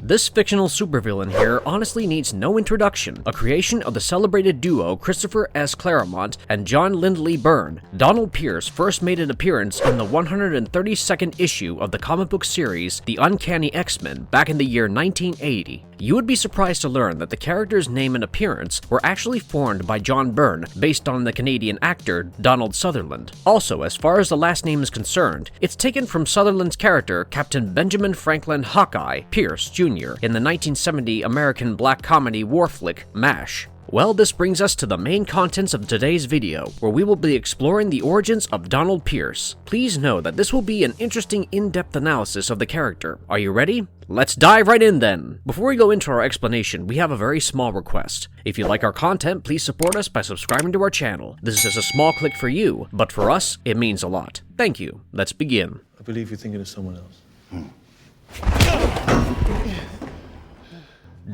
This fictional supervillain here honestly needs no introduction, a creation of the celebrated duo Christopher S. Claremont and John Lindley Byrne. Donald Pierce first made an appearance in the 132nd issue of the comic book series The Uncanny X-Men back in the year 1980. You would be surprised to learn that the character's name and appearance were actually formed by John Byrne based on the Canadian actor Donald Sutherland. Also, as far as the last name is concerned, it's taken from Sutherland's character Captain Benjamin Franklin Hawkeye Pierce Jr. in the 1970 American black comedy war flick MASH. Well, this brings us to the main contents of today's video, where we will be exploring the origins of Donald Pierce. Please know that this will be an interesting in-depth analysis of the character. Are you ready? Let's dive right in then! Before we go into our explanation, we have a very small request. If you like our content, please support us by subscribing to our channel. This is just a small click for you, but for us, it means a lot. Thank you. Let's begin. I believe you're thinking of someone else.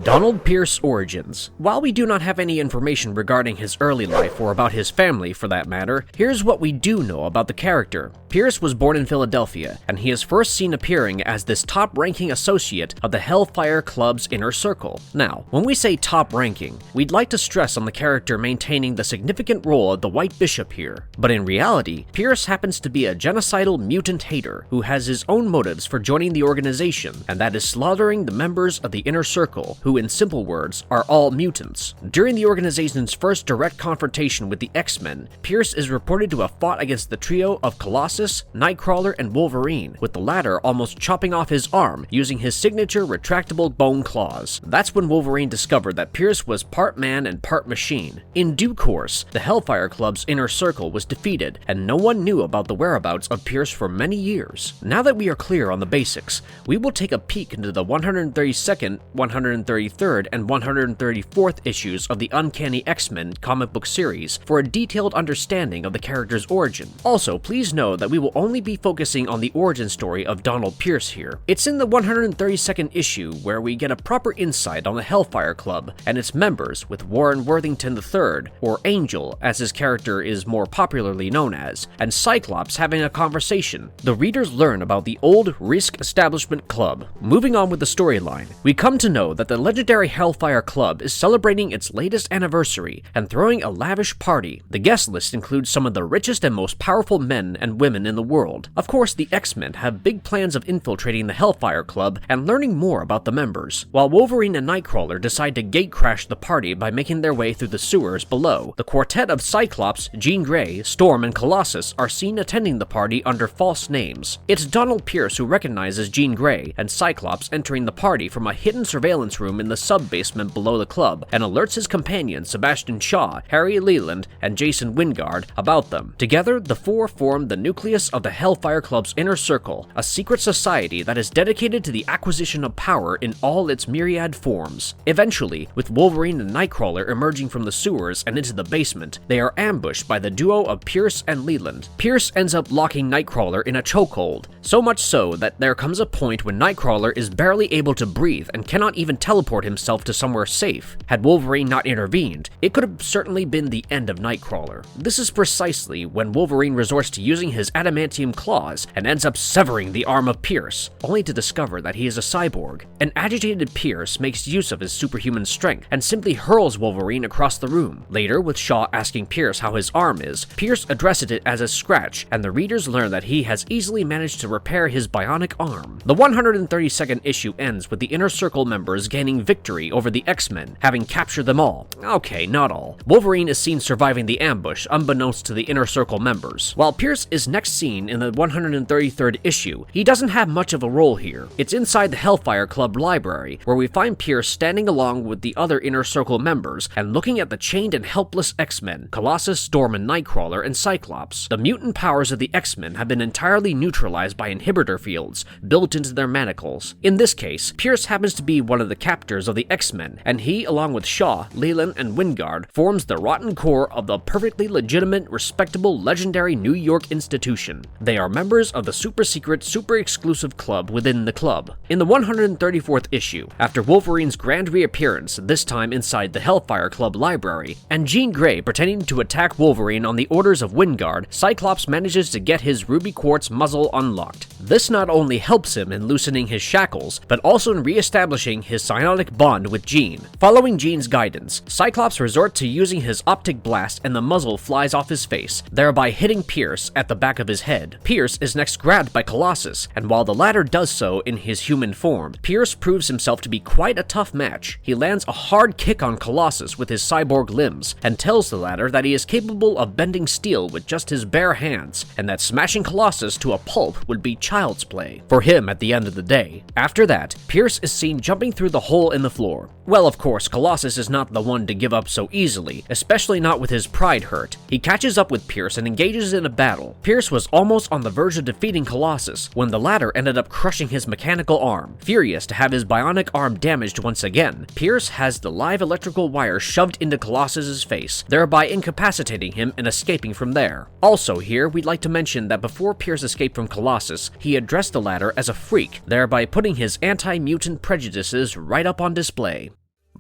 Donald Pierce origins. While we do not have any information regarding his early life or about his family for that matter, here's what we do know about the character. Pierce was born in Philadelphia, and he is first seen appearing as this top-ranking associate of the Hellfire Club's inner circle. Now, when we say top-ranking, we'd like to stress on the character maintaining the significant role of the White Bishop here. But in reality, Pierce happens to be a genocidal mutant hater who has his own motives for joining the organization, and that is slaughtering the members of the inner circle, who in simple words are all mutants. During the organization's first direct confrontation with the X-Men, Pierce is reported to have fought against the trio of Colossus, Nightcrawler, and Wolverine, with the latter almost chopping off his arm using his signature retractable bone claws. That's when Wolverine discovered that Pierce was part man and part machine. In due course, the Hellfire Club's inner circle was defeated, and no one knew about the whereabouts of Pierce for many years. Now that we are clear on the basics, we will take a peek into the 132nd, 133rd, and 134th issues of the Uncanny X-Men comic book series for a detailed understanding of the character's origin. Also, please know that we will only be focusing on the origin story of Donald Pierce here. It's in the 132nd issue where we get a proper insight on the Hellfire Club and its members, with Warren Worthington III, or Angel as his character is more popularly known as, and Cyclops having a conversation. The readers learn about the old Risk Establishment Club. Moving on with the storyline, we come to know that the legendary Hellfire Club is celebrating its latest anniversary and throwing a lavish party. The guest list includes some of the richest and most powerful men and women in the world. Of course, the X-Men have big plans of infiltrating the Hellfire Club and learning more about the members, while Wolverine and Nightcrawler decide to gatecrash the party by making their way through the sewers below. The quartet of Cyclops, Jean Grey, Storm, and Colossus are seen attending the party under false names. It's Donald Pierce who recognizes Jean Grey and Cyclops entering the party from a hidden surveillance room in the sub-basement below the club, and alerts his companions Sebastian Shaw, Harry Leland, and Jason Wingard about them. Together, the four form the nucleus of the Hellfire Club's inner circle, a secret society that is dedicated to the acquisition of power in all its myriad forms. Eventually, with Wolverine and Nightcrawler emerging from the sewers and into the basement, they are ambushed by the duo of Pierce and Leland. Pierce ends up locking Nightcrawler in a chokehold, so much so that there comes a point when Nightcrawler is barely able to breathe and cannot even teleport himself to somewhere safe. Had Wolverine not intervened, it could have certainly been the end of Nightcrawler. This is precisely when Wolverine resorts to using his adamantium claws and ends up severing the arm of Pierce, only to discover that he is a cyborg. An agitated Pierce makes use of his superhuman strength and simply hurls Wolverine across the room. Later, with Shaw asking Pierce how his arm is, Pierce addresses it as a scratch, and the readers learn that he has easily managed to repair his bionic arm. The 132nd issue ends with the Inner Circle members gaining victory over the X-Men, having captured them all. Okay, not all. Wolverine is seen surviving the ambush, unbeknownst to the Inner Circle members. While Pierce is next seen in the 133rd issue, he doesn't have much of a role here. It's inside the Hellfire Club library, where we find Pierce standing along with the other Inner Circle members and looking at the chained and helpless X-Men, Colossus, Storm, and Nightcrawler, and Cyclops. The mutant powers of the X-Men have been entirely neutralized by inhibitor fields built into their manacles. In this case, Pierce happens to be one of the captors of the X-Men, and he, along with Shaw, Leland, and Wingard, forms the rotten core of the perfectly legitimate, respectable, legendary New York institution. solution. They are members of the super secret, super exclusive club within the club. In the 134th issue, after Wolverine's grand reappearance, this time inside the Hellfire Club library, and Jean Grey pretending to attack Wolverine on the orders of Wingard, Cyclops manages to get his ruby quartz muzzle unlocked. This not only helps him in loosening his shackles, but also in re-establishing his psionic bond with Jean. Following Jean's guidance, Cyclops resorts to using his optic blast and the muzzle flies off his face, thereby hitting Pierce at the back of his head. Pierce is next grabbed by Colossus, and while the latter does so in his human form, Pierce proves himself to be quite a tough match. He lands a hard kick on Colossus with his cyborg limbs, and tells the latter that he is capable of bending steel with just his bare hands, and that smashing Colossus to a pulp would be child's play for him at the end of the day. After that, Pierce is seen jumping through the hole in the floor. Well, of course, Colossus is not the one to give up so easily, especially not with his pride hurt. He catches up with Pierce and engages in a battle. Pierce was almost on the verge of defeating Colossus when the latter ended up crushing his mechanical arm. Furious to have his bionic arm damaged once again, Pierce has the live electrical wire shoved into Colossus's face, thereby incapacitating him and escaping from there. Also here, we'd like to mention that before Pierce escaped from Colossus, he addressed the latter as a freak, thereby putting his anti-mutant prejudices right up on display.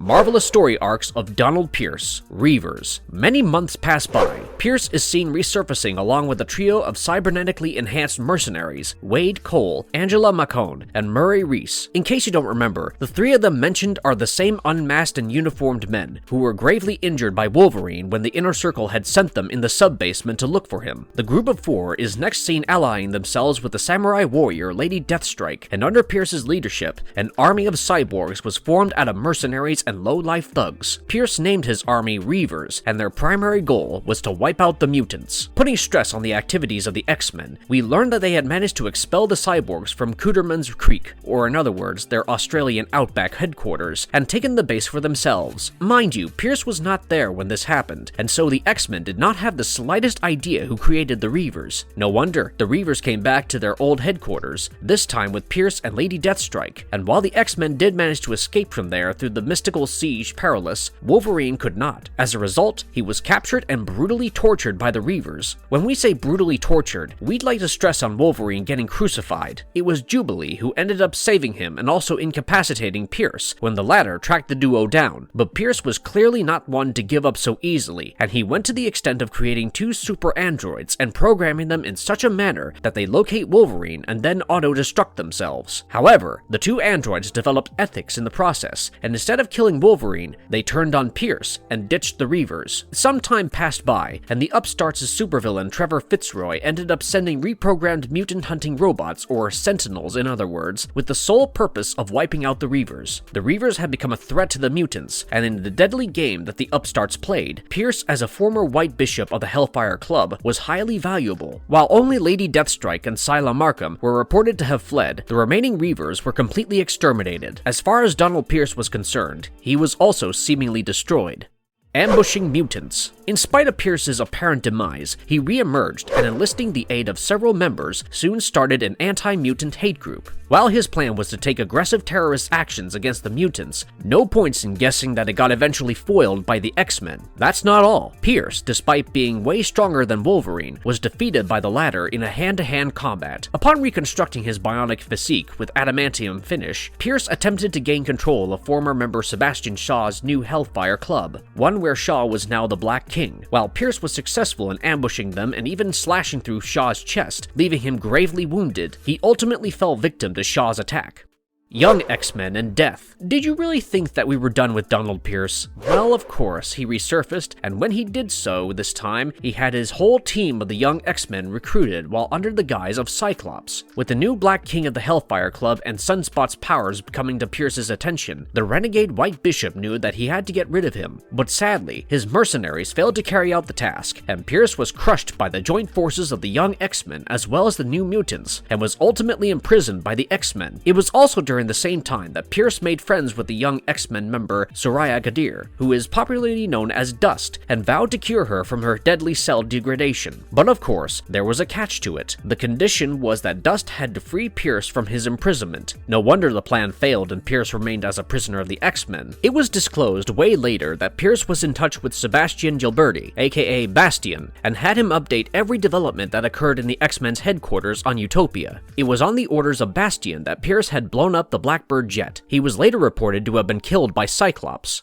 Marvelous story arcs of Donald Pierce, Reavers. Many months pass by. Pierce is seen resurfacing along with a trio of cybernetically enhanced mercenaries, Wade Cole, Angela Macone, and Murray Reese. In case you don't remember, the three of them mentioned are the same unmasked and uniformed men who were gravely injured by Wolverine when the Inner Circle had sent them in the sub-basement to look for him. The group of four is next seen allying themselves with the samurai warrior Lady Deathstrike, and under Pierce's leadership, an army of cyborgs was formed out of mercenaries and low-life thugs. Pierce named his army Reavers, and their primary goal was to wipe out the mutants. Putting stress on the activities of the X-Men, we learned that they had managed to expel the cyborgs from Cooterman's Creek, or in other words, their Australian outback headquarters, and taken the base for themselves. Mind you, Pierce was not there when this happened, and so the X-Men did not have the slightest idea who created the Reavers. No wonder, the Reavers came back to their old headquarters, this time with Pierce and Lady Deathstrike, and while the X-Men did manage to escape from there through the mystical siege Perilous, Wolverine could not. As a result, he was captured and brutally tortured by the Reavers. When we say brutally tortured, we'd like to stress on Wolverine getting crucified. It was Jubilee who ended up saving him and also incapacitating Pierce when the latter tracked the duo down, but Pierce was clearly not one to give up so easily, and he went to the extent of creating two super androids and programming them in such a manner that they locate Wolverine and then auto-destruct themselves. However, the two androids developed ethics in the process, and instead of killing Wolverine, they turned on Pierce and ditched the Reavers. Some time passed by, and the upstarts' supervillain Trevor Fitzroy ended up sending reprogrammed mutant-hunting robots, or Sentinels in other words, with the sole purpose of wiping out the Reavers. The Reavers had become a threat to the mutants, and in the deadly game that the upstarts played, Pierce, as a former White Bishop of the Hellfire Club, was highly valuable. While only Lady Deathstrike and Sila Markham were reported to have fled, the remaining Reavers were completely exterminated. As far as Donald Pierce was concerned, he was also seemingly destroyed. Ambushing mutants. In spite of Pierce's apparent demise, he re-emerged and, enlisting the aid of several members, soon started an anti-mutant hate group. While his plan was to take aggressive terrorist actions against the mutants, no points in guessing that it got eventually foiled by the X-Men. That's not all. Pierce, despite being way stronger than Wolverine, was defeated by the latter in a hand-to-hand combat. Upon reconstructing his bionic physique with adamantium finish, Pierce attempted to gain control of former member Sebastian Shaw's new Hellfire Club, one where Shaw was now the Black King. While Pierce was successful in ambushing them and even slashing through Shaw's chest, leaving him gravely wounded, he ultimately fell victim to Shaw's attack. Young X-Men and death. Did you really think that we were done with Donald Pierce? Well, of course, he resurfaced, and when he did so this time, he had his whole team of the young X-Men recruited while under the guise of Cyclops. With the new Black King of the Hellfire Club and Sunspot's powers coming to Pierce's attention, the renegade White Bishop knew that he had to get rid of him. But sadly, his mercenaries failed to carry out the task, and Pierce was crushed by the joint forces of the young X-Men as well as the New Mutants, and was ultimately imprisoned by the X-Men. It was also during during the same time that Pierce made friends with the young X-Men member Soraya Gadir, who is popularly known as Dust, and vowed to cure her from her deadly cell degradation. But of course, there was a catch to it. The condition was that Dust had to free Pierce from his imprisonment. No wonder the plan failed and Pierce remained as a prisoner of the X-Men. It was disclosed way later that Pierce was in touch with Sebastian Gilberti, aka Bastion, and had him update every development that occurred in the X-Men's headquarters on Utopia. It was on the orders of Bastion that Pierce had blown up the Blackbird jet. He was later reported to have been killed by Cyclops.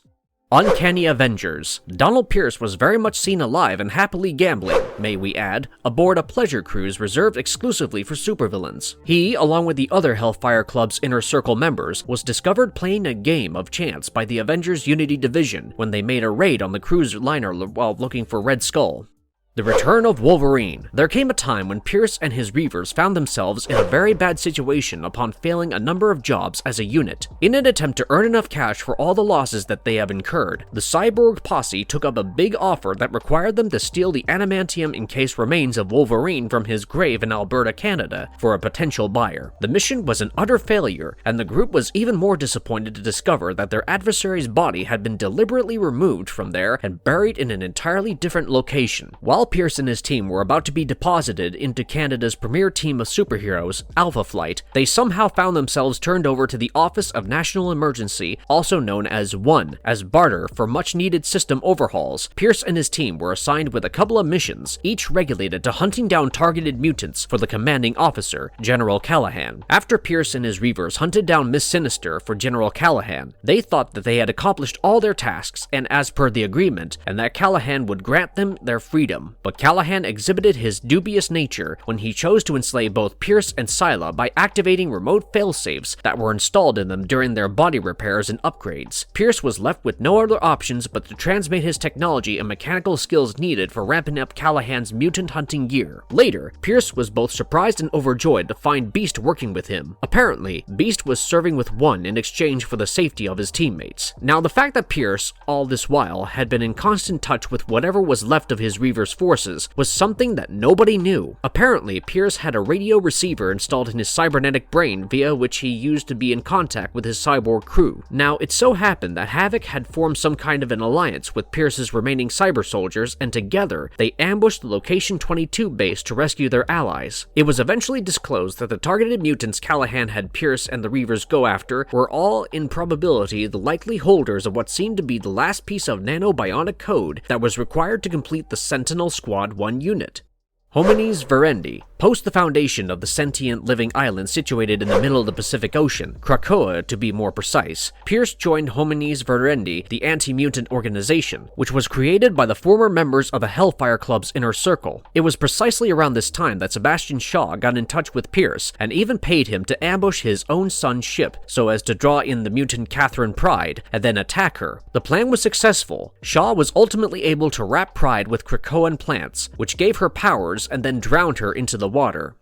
Uncanny Avengers. Donald Pierce was very much seen alive and happily gambling, may we add, aboard a pleasure cruise reserved exclusively for supervillains. He, along with the other Hellfire Club's Inner Circle members, was discovered playing a game of chance by the Avengers Unity Division when they made a raid on the cruise liner while looking for Red Skull. The return of Wolverine. There came a time when Pierce and his Reavers found themselves in a very bad situation upon failing a number of jobs as a unit. In an attempt to earn enough cash for all the losses that they have incurred, the Cyborg posse took up a big offer that required them to steal the adamantium encased remains of Wolverine from his grave in Alberta, Canada, for a potential buyer. The mission was an utter failure, and the group was even more disappointed to discover that their adversary's body had been deliberately removed from there and buried in an entirely different location. While Pierce and his team were about to be deposited into Canada's premier team of superheroes, Alpha Flight, they somehow found themselves turned over to the Office of National Emergency, also known as ONE, as barter for much-needed system overhauls. Pierce and his team were assigned with a couple of missions, each regulated to hunting down targeted mutants for the commanding officer, General Callahan. After Pierce and his Reavers hunted down Miss Sinister for General Callahan, they thought that they had accomplished all their tasks and as per the agreement, and that Callahan would grant them their freedom. But Callahan exhibited his dubious nature when he chose to enslave both Pierce and Scylla by activating remote failsafes that were installed in them during their body repairs and upgrades. Pierce was left with no other options but to transmit his technology and mechanical skills needed for ramping up Callahan's mutant hunting gear. Later, Pierce was both surprised and overjoyed to find Beast working with him. Apparently, Beast was serving with ONE in exchange for the safety of his teammates. Now, the fact that Pierce, all this while, had been in constant touch with whatever was left of his Reavers' forces was something that nobody knew. Apparently, Pierce had a radio receiver installed in his cybernetic brain via which he used to be in contact with his cyborg crew. Now, it so happened that Havoc had formed some kind of an alliance with Pierce's remaining cyber soldiers, and together, they ambushed the Location 22 base to rescue their allies. It was eventually disclosed that the targeted mutants Callahan had Pierce and the Reavers go after were all, in probability, the likely holders of what seemed to be the last piece of nanobionic code that was required to complete the Sentinel Squad 1 unit. Homines Verendi. Post the foundation of the sentient living island situated in the middle of the Pacific Ocean, Krakoa to be more precise, Pierce joined Homines Verendi, the Anti Mutant organization, which was created by the former members of the Hellfire Club's Inner Circle. It was precisely around this time that Sebastian Shaw got in touch with Pierce and even paid him to ambush his own son's ship so as to draw in the mutant Catherine Pride and then attack her. The plan was successful. Shaw was ultimately able to wrap Pride with Krakoan plants, which gave her powers and then drowned her into the water.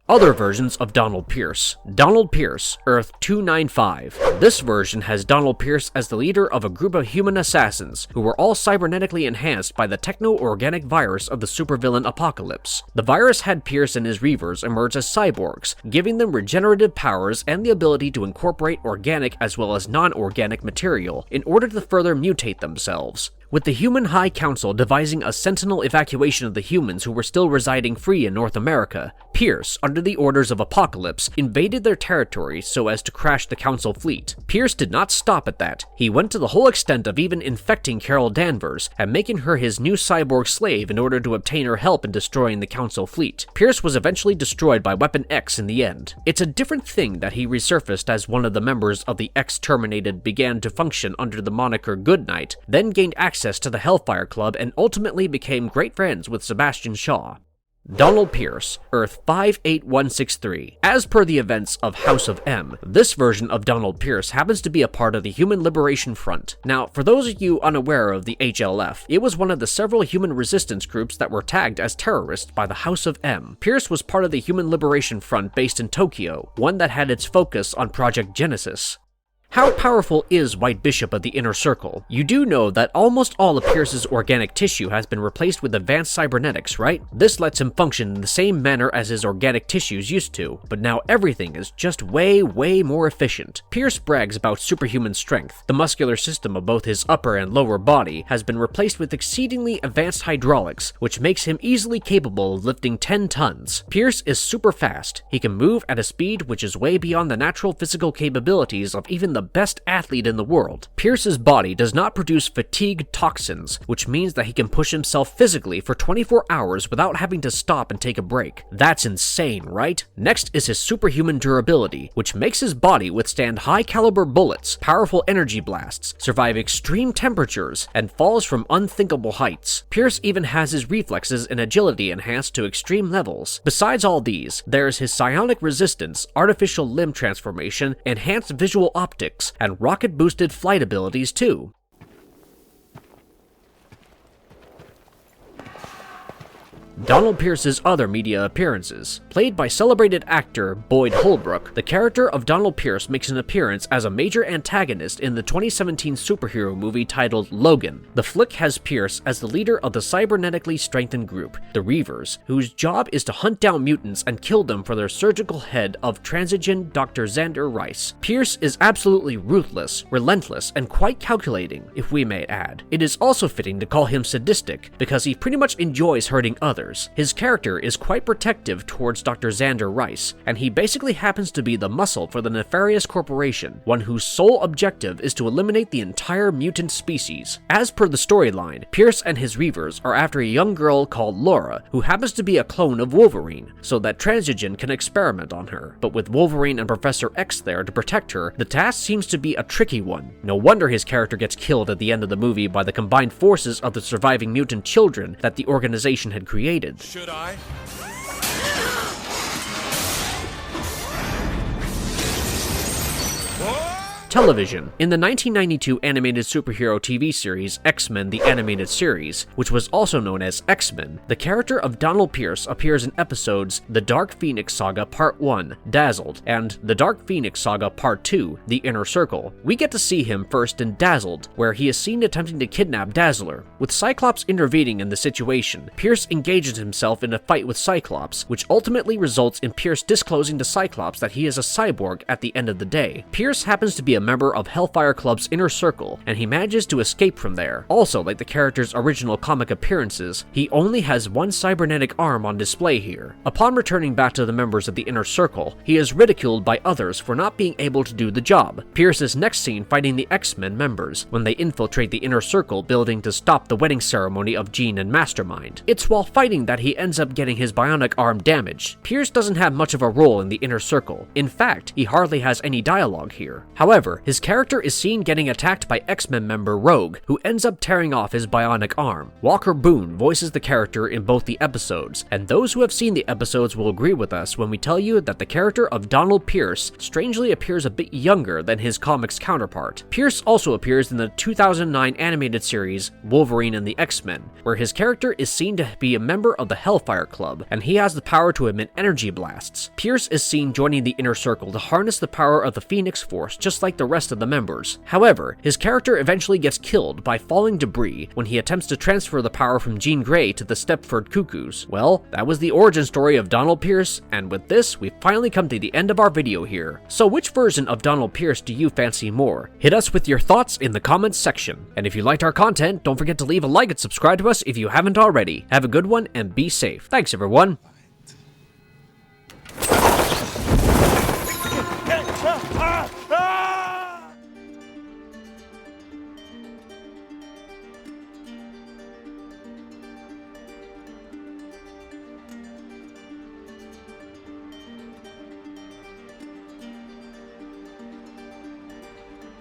Other versions of Donald Pierce. Donald Pierce, Earth 295. This version has Donald Pierce as the leader of a group of human assassins who were all cybernetically enhanced by the techno-organic virus of the supervillain Apocalypse. The virus had Pierce and his Reavers emerge as cyborgs, giving them regenerative powers and the ability to incorporate organic as well as non-organic material in order to further mutate themselves. With the Human High Council devising a sentinel evacuation of the humans who were still residing free in North America, Pierce, under the orders of Apocalypse, invaded their territory so as to crash the Council fleet. Pierce did not stop at that. He went to the whole extent of even infecting Carol Danvers and making her his new cyborg slave in order to obtain her help in destroying the Council fleet. Pierce was eventually destroyed by Weapon X in the end. It's a different thing that he resurfaced as one of the members of the X-Terminated began to function under the moniker Goodnight, then gained access to the Hellfire Club and ultimately became great friends with Sebastian Shaw. Donald Pierce, Earth 58163. As per the events of House of M, this version of Donald Pierce happens to be a part of the Human Liberation Front. Now, for those of you unaware of the HLF, it was one of the several human resistance groups that were tagged as terrorists by the House of M. Pierce was part of the Human Liberation Front based in Tokyo, one that had its focus on Project Genesis. How powerful is White Bishop of the Inner Circle? You do know that almost all of Pierce's organic tissue has been replaced with advanced cybernetics, right? This lets him function in the same manner as his organic tissues used to, but now everything is just way more efficient. Pierce brags about superhuman strength. The muscular system of both his upper and lower body has been replaced with exceedingly advanced hydraulics, which makes him easily capable of lifting 10 tons. Pierce is super fast. He can move at a speed which is way beyond the natural physical capabilities of even the best athlete in the world. Pierce's body does not produce fatigue toxins, which means that he can push himself physically for 24 hours without having to stop and take a break. That's insane, right? Next is his superhuman durability, which makes his body withstand high-caliber bullets, powerful energy blasts, survive extreme temperatures, and falls from unthinkable heights. Pierce even has his reflexes and agility enhanced to extreme levels. Besides all these, there's his psionic resistance, artificial limb transformation, enhanced visual optics, and rocket-boosted flight abilities too. Donald Pierce's other media appearances. Played by celebrated actor Boyd Holbrook, the character of Donald Pierce makes an appearance as a major antagonist in the 2017 superhero movie titled Logan. The flick has Pierce as the leader of the cybernetically strengthened group, the Reavers, whose job is to hunt down mutants and kill them for their surgical head of transigen Dr. Xander Rice. Pierce is absolutely ruthless, relentless, and quite calculating, if we may add. It is also fitting to call him sadistic, because he pretty much enjoys hurting others. His character is quite protective towards Dr. Xander Rice, and he basically happens to be the muscle for the nefarious corporation, one whose sole objective is to eliminate the entire mutant species. As per the storyline, Pierce and his Reavers are after a young girl called Laura, who happens to be a clone of Wolverine, so that Transigen can experiment on her. But with Wolverine and Professor X there to protect her, the task seems to be a tricky one. No wonder his character gets killed at the end of the movie by the combined forces of the surviving mutant children that the organization had created. Should I? Television. In the 1992 animated superhero TV series XMen the Animated Series, which was also known as X-Men, the character of Donald Pierce appears in episodes The Dark Phoenix Saga Part 1, Dazzled, and The Dark Phoenix Saga Part 2, The Inner Circle. We get to see him first in Dazzled, where he is seen attempting to kidnap Dazzler. With Cyclops intervening in the situation, Pierce engages himself in a fight with Cyclops, which ultimately results in Pierce disclosing to Cyclops that he is a cyborg at the end of the day. Pierce happens to be a member of Hellfire Club's Inner Circle, and he manages to escape from there. Also, like the character's original comic appearances, he only has one cybernetic arm on display here. Upon returning back to the members of the Inner Circle, he is ridiculed by others for not being able to do the job. Pierce is next seen fighting the X-Men members when they infiltrate the Inner Circle building to stop the wedding ceremony of Jean and Mastermind. It's while fighting that he ends up getting his bionic arm damaged. Pierce doesn't have much of a role in the Inner Circle. In fact, he hardly has any dialogue here. However, his character is seen getting attacked by X-Men member Rogue, who ends up tearing off his bionic arm. Walker Boone voices the character in both the episodes, and those who have seen the episodes will agree with us when we tell you that the character of Donald Pierce strangely appears a bit younger than his comics counterpart. Pierce also appears in the 2009 animated series Wolverine and the X-Men, where his character is seen to be a member of the Hellfire Club, and he has the power to emit energy blasts. Pierce is seen joining the Inner Circle to harness the power of the Phoenix Force just like the rest of the members. However, his character eventually gets killed by falling debris when he attempts to transfer the power from Jean Grey to the Stepford Cuckoos. Well, that was the origin story of Donald Pierce, and with this, we've finally come to the end of our video here. So which version of Donald Pierce do you fancy more? Hit us with your thoughts in the comments section. And if you liked our content, don't forget to leave a like and subscribe to us if you haven't already. Have a good one and be safe. Thanks everyone.